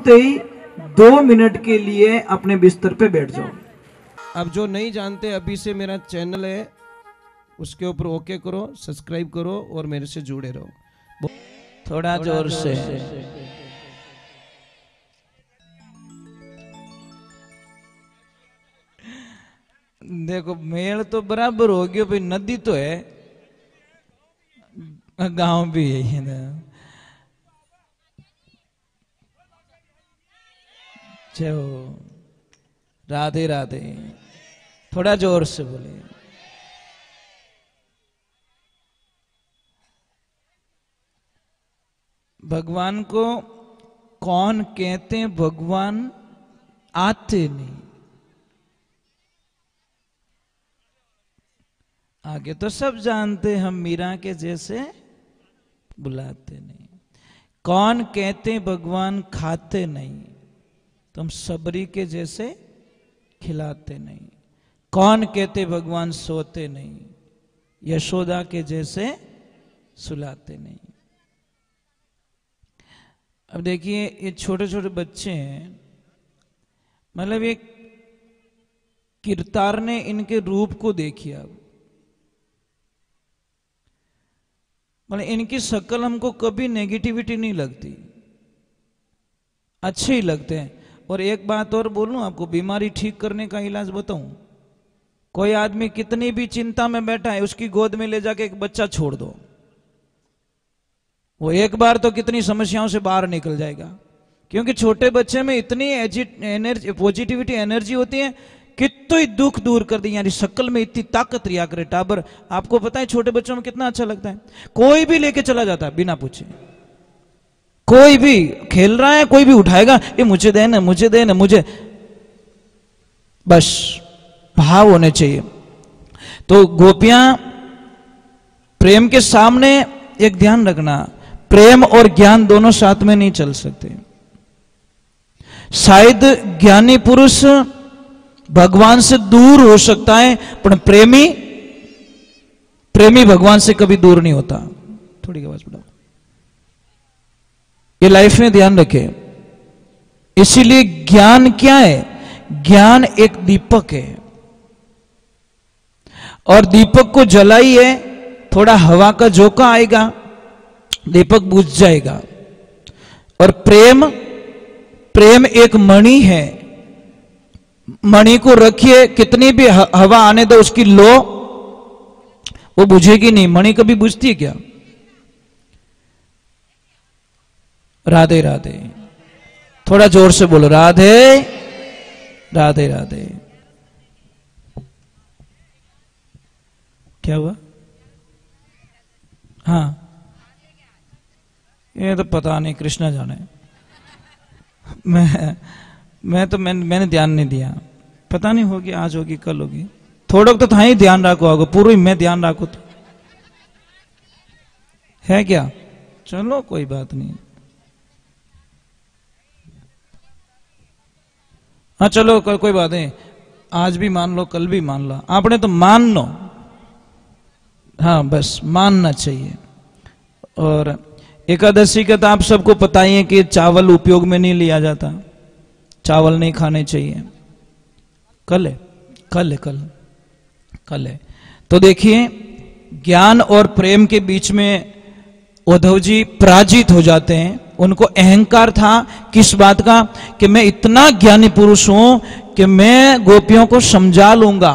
पहुंचते ही 2 मिनट के लिए अपने बिस्तर पे बैठ जाओ। अब जो नहीं जानते, अभी से मेरा चैनल है उसके ऊपर ओके करो, सब्सक्राइब करो और मेरे से जुड़े रहो। थोड़ा जोर से। देखो मेल तो बराबर हो गया भाई, नदी तो है, गांव भी है ना। चलो राधे राधे, थोड़ा जोर से बोले। भगवान को कौन कहते हैं? भगवान आते नहीं, आगे तो सब जानते, हम मीरा के जैसे बुलाते नहीं। कौन कहते हैं भगवान खाते नहीं, तो हम सबरी के जैसे खिलाते नहीं। कौन कहते भगवान सोते नहीं, यशोदा के जैसे सुलाते नहीं। अब देखिए ये छोटे छोटे बच्चे हैं, मतलब ये किरतार ने इनके रूप को देखिए। अब मतलब इनकी शक्ल हमको कभी नेगेटिविटी नहीं लगती, अच्छे ही लगते हैं। और एक बात और बोलूं आपको, बीमारी ठीक करने का इलाज बताऊं। कोई आदमी कितनी भी चिंता में बैठा है, उसकी गोद में ले जाके एक बच्चा छोड़ दो, वो एक बार तो कितनी समस्याओं से बाहर निकल जाएगा। क्योंकि छोटे बच्चे में इतनी एनर्जी, पॉजिटिविटी एनर्जी होती है, कितनी दुख दूर कर दी। यानी शक्ल में इतनी ताकत रिया करे टाबर। आपको पता है छोटे बच्चों में कितना अच्छा लगता है, कोई भी लेके चला जाता है बिना पूछे। कोई भी खेल रहा है, कोई भी उठाएगा, ये मुझे दे ना, मुझे दे ना, मुझे। बस भाव होने चाहिए। तो गोपियां प्रेम के सामने एक ध्यान रखना, प्रेम और ज्ञान दोनों साथ में नहीं चल सकते। शायद ज्ञानी पुरुष भगवान से दूर हो सकता है, पर प्रेमी भगवान से कभी दूर नहीं होता। थोड़ी आवाज बढ़ाओ, ये लाइफ में ध्यान रखे। इसीलिए ज्ञान क्या है? ज्ञान एक दीपक है, और दीपक को जलाइए, थोड़ा हवा का झोंका आएगा, दीपक बुझ जाएगा। और प्रेम एक मणि है, मणि को रखिए, कितनी भी हवा आने दो, उसकी लो वो बुझेगी नहीं। मणि कभी बुझती है क्या? राधे राधे, थोड़ा जोर से बोलो, राधे राधे राधे। क्या हुआ? हाँ, ये तो पता नहीं, कृष्णा जाने। मैंने ध्यान नहीं दिया, पता नहीं होगी, आज होगी कल होगी। थोड़ा तो था ही ध्यान रखो, होगा पूरी मैं ध्यान रखो तो है क्या? चलो कोई बात नहीं। हाँ चलो कोई बात नहीं, आज भी मान लो, कल भी मान लो, आपने तो मान लो। हाँ बस मानना चाहिए। और एकादशी का तो आप सबको पता ही है कि चावल उपयोग में नहीं लिया जाता, चावल नहीं खाने चाहिए। कल है। तो देखिए ज्ञान और प्रेम के बीच में उद्धव जी पराजित हो जाते हैं। उनको अहंकार था किस बात का? कि मैं इतना ज्ञानी पुरुष हूं कि मैं गोपियों को समझा लूंगा,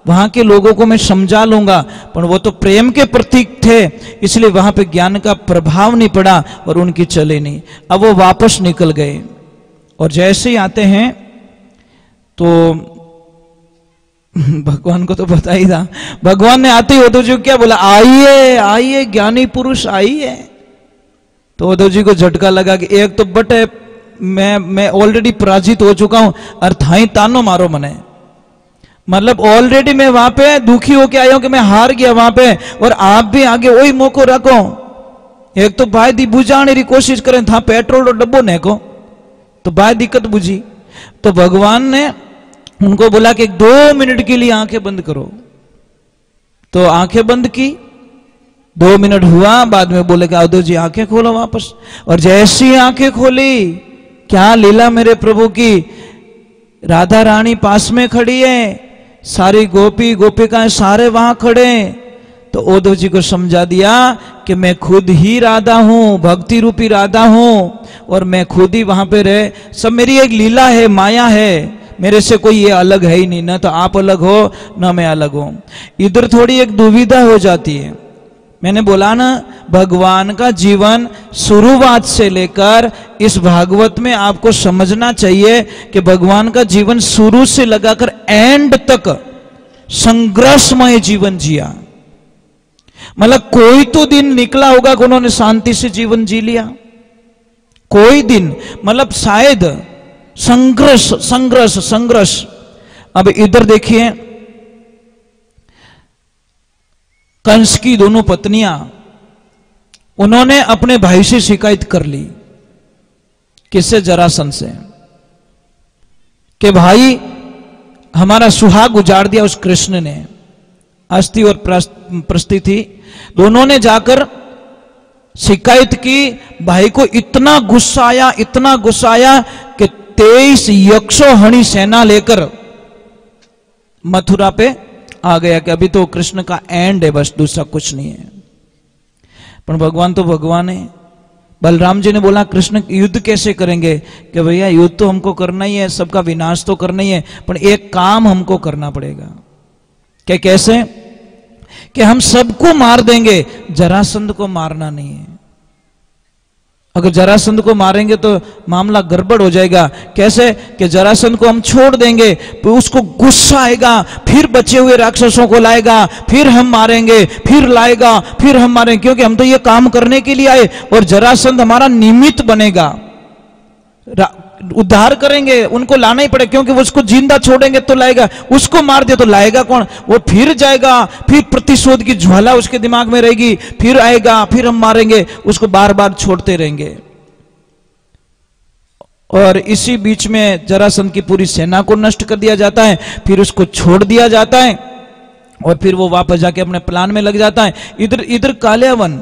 वहां के लोगों को मैं समझा लूंगा। पर वो तो प्रेम के प्रतीक थे, इसलिए वहां पे ज्ञान का प्रभाव नहीं पड़ा और उनकी चले नहीं। अब वो वापस निकल गए, और जैसे ही आते हैं तो भगवान को तो पता ही था, भगवान ने आते ही उद्धव जी को क्या बोला? आइए आइए ज्ञानी पुरुष आइए। तो उद्धव जी को झटका लगा कि एक तो बटे मैं ऑलरेडी पराजित हो चुका हूं, और थाई तानो मारो मने। मतलब ऑलरेडी मैं वहां पे दुखी होके आया हूं कि मैं हार गया वहां पे, और आप भी आगे वही मौको रखो। एक तो भाई दी बुझाने की कोशिश करें, था पेट्रोल और डब्बो ने को तो भाई दिक्कत बुझी। तो भगवान ने उनको बोला कि 2 मिनट के लिए आंखें बंद करो। तो आंखें बंद की, 2 मिनट हुआ, बाद में बोले कि उद्धव जी आंखें खोलो वापस। और जैसी आंखें खोली क्या लीला मेरे प्रभु की। राधा रानी पास में खड़ी है, सारी गोपी गोपिकाएं सारे वहां खड़े हैं। तो उद्धव जी को समझा दिया कि मैं खुद ही राधा हूं, भक्ति रूपी राधा हूं, और मैं खुद ही वहां पे रहे। सब मेरी एक लीला है, माया है, मेरे से कोई ये अलग है ही नहीं, ना तो आप अलग हो ना मैं अलग हूं। इधर थोड़ी एक दुविधा हो जाती है। मैंने बोला ना, भगवान का जीवन शुरुआत से लेकर इस भागवत में आपको समझना चाहिए कि भगवान का जीवन शुरू से लगाकर एंड तक संघर्षमय जीवन जिया। मतलब कोई तो दिन निकला होगा कि उन्होंने शांति से जीवन जी लिया, कोई दिन, मतलब शायद संघर्ष संघर्ष संघर्ष। अब इधर देखिए, कंस की दोनों पत्नियां, उन्होंने अपने भाई से शिकायत कर ली। किससे? जरासंध से, कि भाई हमारा सुहाग उजाड़ दिया उस कृष्ण ने। अस्थि और प्रस्ति थी, दोनों ने जाकर शिकायत की। भाई को इतना गुस्सा आया, इतना गुस्सा आया कि 23 यक्षोहणी सेना लेकर मथुरा पे आ गया कि अभी तो कृष्ण का एंड है, बस दूसरा कुछ नहीं है। पर भगवान तो भगवान है। बलराम जी ने बोला कृष्ण युद्ध कैसे करेंगे? कि भैया युद्ध तो हमको करना ही है, सबका विनाश तो करना ही है, पर एक काम हमको करना पड़ेगा। क्या? कैसे? कि हम सबको मार देंगे, जरासंध को मारना नहीं है। अगर जरासंध को मारेंगे तो मामला गड़बड़ हो जाएगा। कैसे? कि जरासंध को हम छोड़ देंगे तो उसको गुस्सा आएगा, फिर बचे हुए राक्षसों को लाएगा, फिर हम मारेंगे, फिर लाएगा, फिर हम मारेंगे, क्योंकि हम तो ये काम करने के लिए आए, और जरासंध हमारा निमित्त बनेगा। उद्धार करेंगे, उनको लाना ही पड़ेगा, क्योंकि वो उसको जिंदा छोड़ेंगे तो लाएगा, उसको मार दे तो लाएगा कौन? वो फिर जाएगा, फिर प्रतिशोध की ज्वाला उसके दिमाग में रहेगी, फिर आएगा, फिर हम मारेंगे, उसको बार बार छोड़ते रहेंगे। और इसी बीच में जरासंध की पूरी सेना को नष्ट कर दिया जाता है, फिर उसको छोड़ दिया जाता है, और फिर वो वापस जाके अपने प्लान में लग जाता है। इधर कालियावन,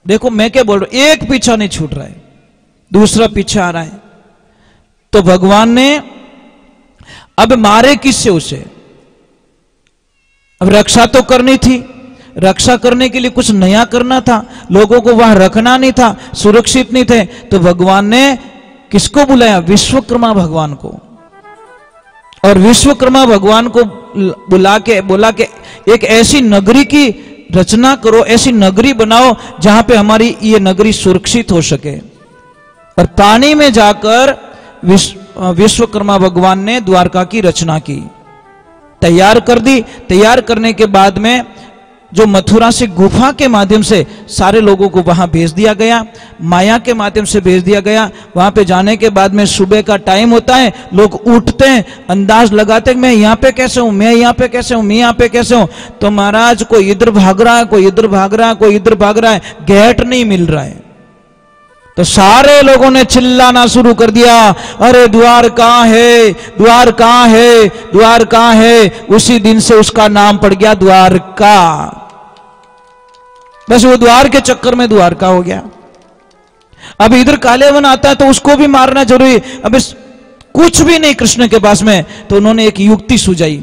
देखो मैं क्या बोल रहा हूं, एक पीछा नहीं छूट रहा है, दूसरा पीछा आ रहा है। तो भगवान ने अब मारे किससे उसे? अब रक्षा तो करनी थी, रक्षा करने के लिए कुछ नया करना था, लोगों को वहां रखना नहीं था, सुरक्षित नहीं थे। तो भगवान ने किसको बुलाया? विश्वकर्मा भगवान को। और विश्वकर्मा भगवान को बुला के बोला कि एक ऐसी नगरी की रचना करो, ऐसी नगरी बनाओ जहां पे हमारी ये नगरी सुरक्षित हो सके। और पानी में जाकर विश्वकर्मा भगवान ने द्वारका की रचना की, तैयार कर दी। तैयार करने के बाद में जो मथुरा से गुफा के माध्यम से सारे लोगों को वहां भेज दिया गया, माया के माध्यम से भेज दिया गया। वहां पे जाने के बाद में सुबह का टाइम होता है, लोग उठते हैं, अंदाज लगाते हैं मैं यहाँ पे कैसे हूं, मैं यहाँ पे कैसे हूं, मैं यहाँ पे कैसे हूं। तो महाराज कोई इधर भाग रहा है, कोई इधर भाग रहा है, कोई इधर भाग रहा है, गेट नहीं मिल रहा है। तो सारे लोगों ने चिल्लाना शुरू कर दिया, अरे द्वार कहां है, द्वार कहां है, द्वार कहां है। उसी दिन से उसका नाम पड़ गया द्वारका। बस वो द्वार के चक्कर में द्वारका हो गया। अब इधर कालियावन आता है तो उसको भी मारना जरूरी। अब कुछ भी नहीं कृष्ण के पास में, तो उन्होंने एक युक्ति सुझाई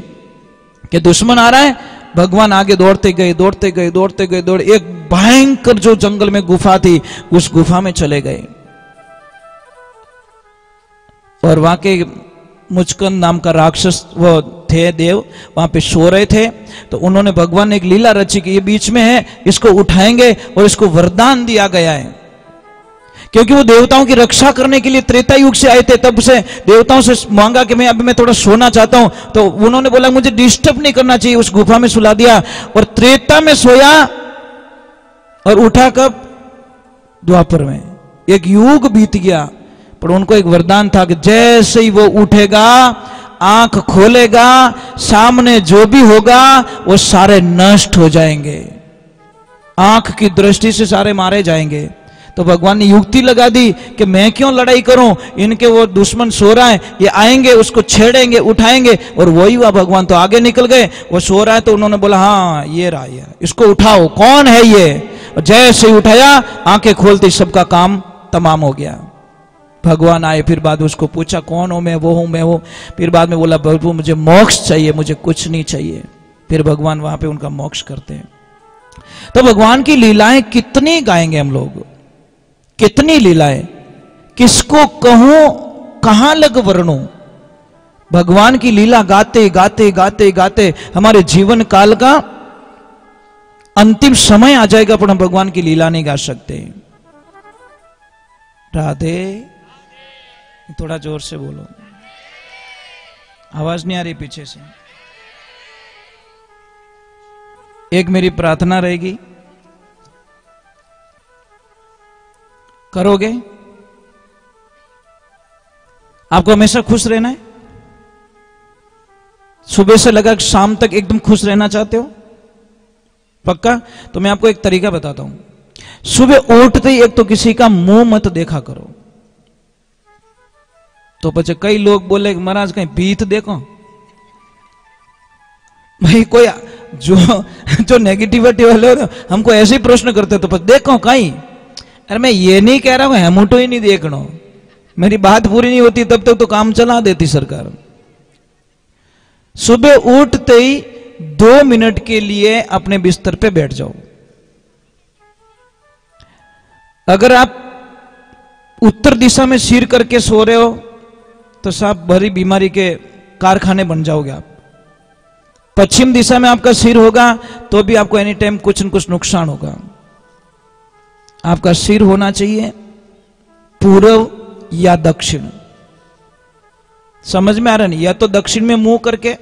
कि दुश्मन आ रहा है, भगवान आगे दौड़ते गए, दौड़ते गए, दौड़ते गए, दौड़, एक भयंकर जो जंगल में गुफा थी, उस गुफा में चले गए। और वहां के मुचकंद नाम का राक्षस वो थे, देव, वहां पे सो रहे थे। तो उन्होंने, भगवान ने एक लीला रची कि ये बीच में है, इसको उठाएंगे, और इसको वरदान दिया गया है, क्योंकि वो देवताओं की रक्षा करने के लिए त्रेता युग से आए थे। तब से देवताओं से मांगा कि मैं थोड़ा सोना चाहता हूं। तो उन्होंने बोला मुझे डिस्टर्ब नहीं करना चाहिए, उस गुफा में सुला दिया, और त्रेता में सोया, और उठा कब? द्वापर में। एक युग बीत गया, पर उनको एक वरदान था कि जैसे ही वो उठेगा, आंख खोलेगा, सामने जो भी होगा वो सारे नष्ट हो जाएंगे, आंख की दृष्टि से सारे मारे जाएंगे। तो भगवान ने युक्ति लगा दी कि मैं क्यों लड़ाई करूं, इनके वो दुश्मन सो रहा है, ये आएंगे, उसको छेड़ेंगे, उठाएंगे। और वही हुआ, भगवान तो आगे निकल गए, वो सो रहा है तो उन्होंने बोला हाँ ये रहा, ये इसको उठाओ, कौन है ये? और जैसे ही उठाया, आंखें खोलते सबका काम तमाम हो गया। भगवान आए, फिर बाद में उसको पूछा कौन हो मैं, वो हूं मैं वो, फिर बाद में बोला प्रभु मुझे मोक्ष चाहिए, मुझे कुछ नहीं चाहिए। फिर भगवान वहां पे उनका मोक्ष करते हैं। तो भगवान की लीलाएं कितनी गाएंगे हम लोग, कितनी लीलाएं, किसको कहूं कहां लग वर्णूं। भगवान की लीला गाते गाते गाते गाते हमारे जीवन काल का अंतिम समय आ जाएगा, पर हम भगवान की लीला नहीं गा सकते। राधे, थोड़ा जोर से बोलो, आवाज नहीं आ रही पीछे से। एक मेरी प्रार्थना रहेगी, करोगे? आपको हमेशा खुश रहना है? सुबह से लगा शाम तक एकदम खुश रहना चाहते हो? पक्का? तो मैं आपको एक तरीका बताता हूं। सुबह उठते ही एक तो किसी का मुंह मत देखा करो। तो पचे कई लोग बोले महाराज कहीं भीत देखो। भाई कोई जो नेगेटिविटी वाले हमको ऐसे ही प्रश्न करते तो देखो कहीं। अरे मैं ये नहीं कह रहा हूं हेमुटो ही नहीं देखना, मेरी बात पूरी नहीं होती तब तक तो काम चला देती सरकार। सुबह उठते ही 2 मिनट के लिए अपने बिस्तर पे बैठ जाओ। अगर आप उत्तर दिशा में सिर करके सो रहे हो तो साहब भरी बीमारी के कारखाने बन जाओगे आप। पश्चिम दिशा में आपका सिर होगा तो भी आपको एनी टाइम कुछ न कुछ नुकसान होगा। आपका सिर होना चाहिए पूर्व या दक्षिण। समझ में आ रहा नहीं? या तो दक्षिण में मुंह करके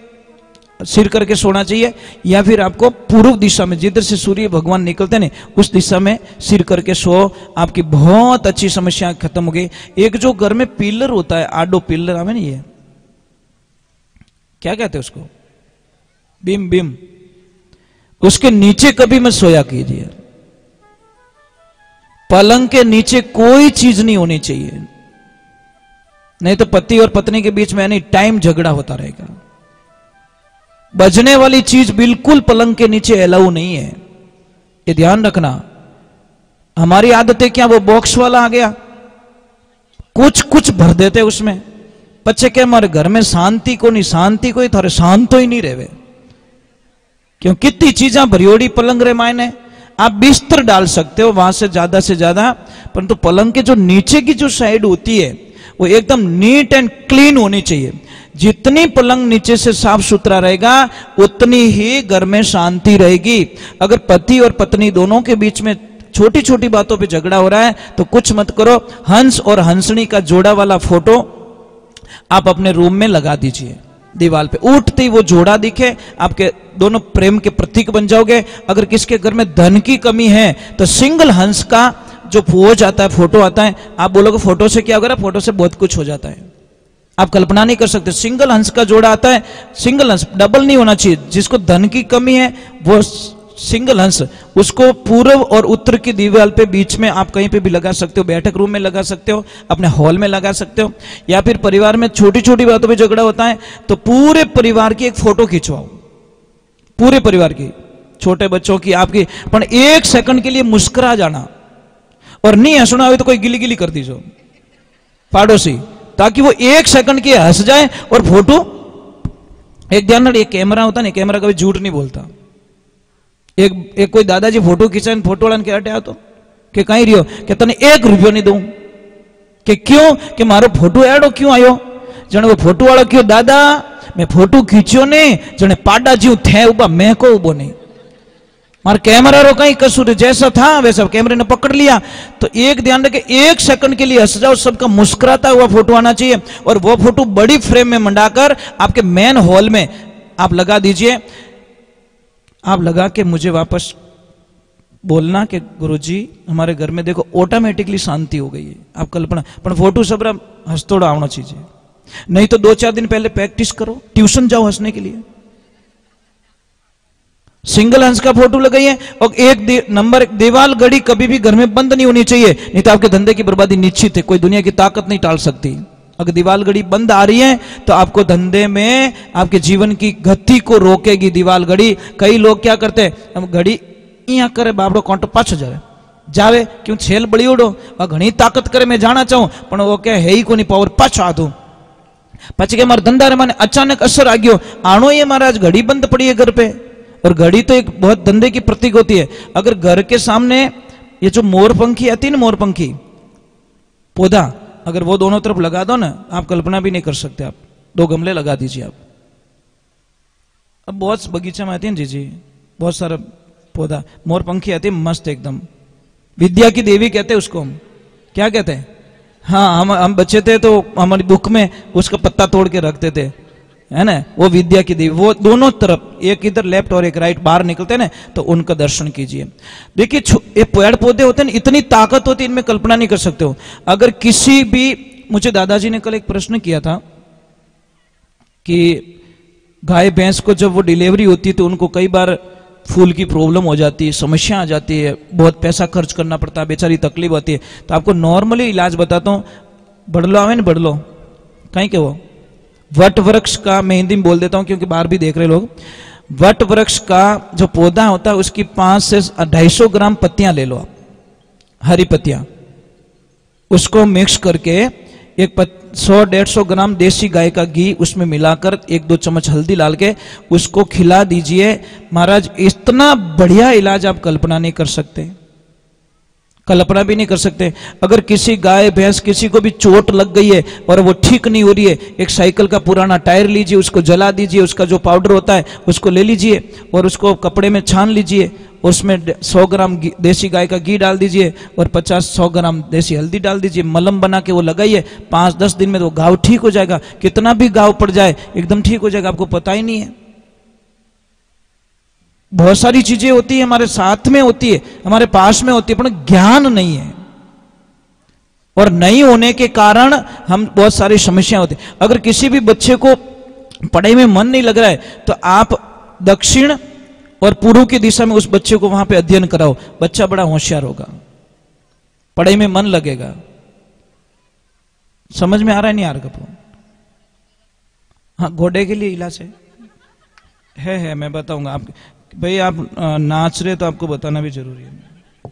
सिर करके सोना चाहिए, या फिर आपको पूर्व दिशा में जिधर से सूर्य भगवान निकलते हैं उस दिशा में सिर करके सो। आपकी बहुत अच्छी समस्या खत्म हो गई। एक जो घर में पिलर होता है, आडो पिलर हमें नहीं है, क्या कहते हैं उसको, बीम, बीम, उसके नीचे कभी मत सोया कीजिए। पलंग के नीचे कोई चीज नहीं होनी चाहिए, नहीं तो पति और पत्नी के बीच में एनी टाइम झगड़ा होता रहेगा। बजने वाली चीज बिल्कुल पलंग के नीचे अलाउ नहीं है, ये ध्यान रखना। हमारी आदतें क्या, वो बॉक्स वाला आ गया, कुछ कुछ भर देते उसमें। बच्चे के हमारे घर में शांति को नहीं, शांति को ही थारे शांत तो ही नहीं रहे, क्यों कितनी चीजें भरियोड़ी पलंग रे मायने। आप बिस्तर डाल सकते हो वहां से ज्यादा, परंतु पलंग के जो नीचे की जो साइड होती है वो एकदम नीट एंड क्लीन होनी चाहिए। जितनी पलंग नीचे से साफ सुथरा रहेगा उतनी ही घर में शांति रहेगी। अगर पति और पत्नी दोनों के बीच में छोटी छोटी बातों पे झगड़ा हो रहा है तो कुछ मत करो, हंस और हंसनी का जोड़ा वाला फोटो आप अपने रूम में लगा दीजिए दीवार पे। उठते ही वो जोड़ा दिखे, आपके दोनों प्रेम के प्रतीक बन जाओगे। अगर किसके घर में धन की कमी है तो सिंगल हंस का जो पोज आता है, फोटो आता है, आप बोलोगे फोटो से क्या होगा? फोटो से बहुत कुछ हो जाता है, आप कल्पना नहीं कर सकते। सिंगल हंस का जोड़ा आता है, सिंगल हंस, डबल नहीं होना चाहिए। जिसको धन की कमी है वो सिंगल हंस, उसको पूर्व और उत्तर की दीवार पे बीच में आप कहीं पे भी लगा सकते हो, बैठक रूम में लगा सकते हो, अपने हॉल में लगा सकते हो। या फिर परिवार में छोटी छोटी बातों पे झगड़ा होता है तो पूरे परिवार की एक फोटो खिंचवाओ, पूरे परिवार की, छोटे बच्चों की, आपकी, पर 1 सेकंड के लिए मुस्कुरा जाना, और नहीं हंसना हो तो कोई गिली गिली कर दीजिए पड़ोसी, ताकि वो 1 सेकंड के हंस जाए और फोटो। एक ध्यान रखिए, कैमरा होता नहीं, कैमरा कभी झूठ नहीं बोलता। एक कोई दादाजी फोटो खींचा, फोटो वाला क्या हटा तो कि कहीं रियो कि तने 1 रुपयो नहीं दूं, कि क्यों, कि मारो फोटो एडो क्यों आयो? जने वो फोटो वाला क्यों, दादा मैं फोटो खींचो ने, जने पाडा जीव थे उबा, मैं को उबो नहीं, मार कैमरा रो कहीं कसूर, जैसा था वैसा कैमरे ने पकड़ लिया। तो एक ध्यान रखे, 1 सेकंड के लिए हंस जाओ, सबका मुस्कुराता हुआ फोटो आना चाहिए। और वो फोटो बड़ी फ्रेम में मंडाकर आपके मेन हॉल में आप लगा दीजिए। आप लगा के मुझे वापस बोलना कि गुरुजी हमारे घर में देखो ऑटोमेटिकली शांति हो गई है। आप कल्पना, पर फोटो सब हंसतोड़ा आना चाहिए, नहीं तो 2-4 दिन पहले प्रैक्टिस करो, ट्यूशन जाओ हंसने के लिए। सिंगल हंस का फोटो लगाइए। और एक नंबर दीवार घड़ी कभी भी घर में बंद नहीं होनी चाहिए, नहीं तो आपके धंधे की बर्बादी निश्चित है, कोई दुनिया की ताकत नहीं टाल सकती। अगर दीवार घड़ी बंद आ रही है तो आपको धंधे में, आपके जीवन की गति को रोकेगी दीवार घड़ी। कई लोग क्या करते हैं, हम घड़ी यहाँ करे बाबड़ो कांटो 5,000 जावे क्यों छेल बड़ी उड़ो घनी ताकत करे मैं जाना चाहूं पण वो के है ही कोनी पावर पाछो आधो पछी के मार धंधा रे माने अचानक असर आ गयो आनो ये महाराज घड़ी बंद पड़ी है घर पे और घड़ी तो एक बहुत धंधे की प्रतीक होती है। अगर घर के सामने ये जो मोरपंखी आती है ना मोरपंखी पौधा अगर वो दोनों तरफ लगा दो ना आप कल्पना भी नहीं कर सकते। आप 2 गमले लगा दीजिए आप। अब बहुत बगीचा में आती है जी बहुत सारा पौधा मोरपंखी आती है मस्त एकदम विद्या की देवी कहते हैं उसको हम क्या कहते हैं। हाँ हम बच्चे थे तो हमारी बुक में उसका पत्ता तोड़ के रखते थे है ना वो विद्या की देवी वो दोनों तरफ एक इधर लेफ्ट और एक राइट बाहर निकलते हैं ना तो उनका दर्शन कीजिए। देखिए ये पेड़ पौधे होते हैं इतनी ताकत होती है इनमें कल्पना नहीं कर सकते हो। अगर किसी भी मुझे दादाजी ने कल एक प्रश्न किया था कि गाय भैंस को जब वो डिलीवरी होती है तो उनको कई बार फूल की प्रॉब्लम हो जाती है समस्या आ जाती है बहुत पैसा खर्च करना पड़ता है बेचारी तकलीफ होती है। तो आपको नॉर्मली इलाज बताता हूँ बड़लो आवे ना बड़लो कहीं के वो वट वृक्ष का मैं हिंदी में बोल देता हूं क्योंकि बाहर भी देख रहे लोग। वट वृक्ष का जो पौधा होता है उसकी 5 से 250 ग्राम पत्तियां ले लो आप हरी पत्तियां उसको मिक्स करके एक 100-150 ग्राम देसी गाय का घी उसमें मिलाकर 1-2 चम्मच हल्दी डाल के उसको खिला दीजिए। महाराज इतना बढ़िया इलाज आप कल्पना नहीं कर सकते कल्पना भी नहीं कर सकते। अगर किसी गाय भैंस किसी को भी चोट लग गई है और वो ठीक नहीं हो रही है एक साइकिल का पुराना टायर लीजिए उसको जला दीजिए उसका जो पाउडर होता है उसको ले लीजिए और उसको कपड़े में छान लीजिए उसमें 100 ग्राम देसी गाय का घी डाल दीजिए और 50-100 ग्राम देसी हल्दी डाल दीजिए मलम बना के वो लगाइए 5-10 दिन में तो घाव ठीक हो जाएगा। कितना भी घाव पड़ जाए एकदम ठीक हो जाएगा आपको पता ही नहीं है। बहुत सारी चीजें होती है हमारे साथ में होती है हमारे पास में होती है पर ज्ञान नहीं है और नहीं होने के कारण हम बहुत सारी समस्या होती है। अगर किसी भी बच्चे को पढ़ाई में मन नहीं लग रहा है तो आप दक्षिण और पूर्व की दिशा में उस बच्चे को वहां पे अध्ययन कराओ बच्चा बड़ा होशियार होगा पढ़ाई में मन लगेगा। समझ में आ रहा है नहीं आ रहा कपूर। हाँ घोड़े के लिए इलाज है मैं बताऊंगा आप भाई आप नाच रहे तो आपको बताना भी जरूरी है।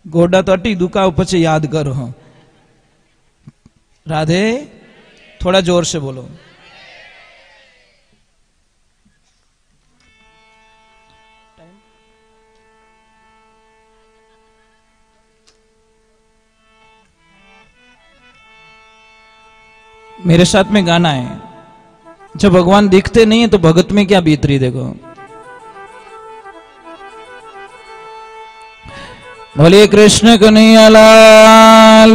गोडा तो अटी दुका ऊपर याद करो। हाँ राधे थोड़ा जोर से बोलो। मेरे साथ में गाना है जब भगवान दिखते नहीं है तो भगत में क्या बीत रही देखो। बोलिए कृष्ण कन्हैया लाल।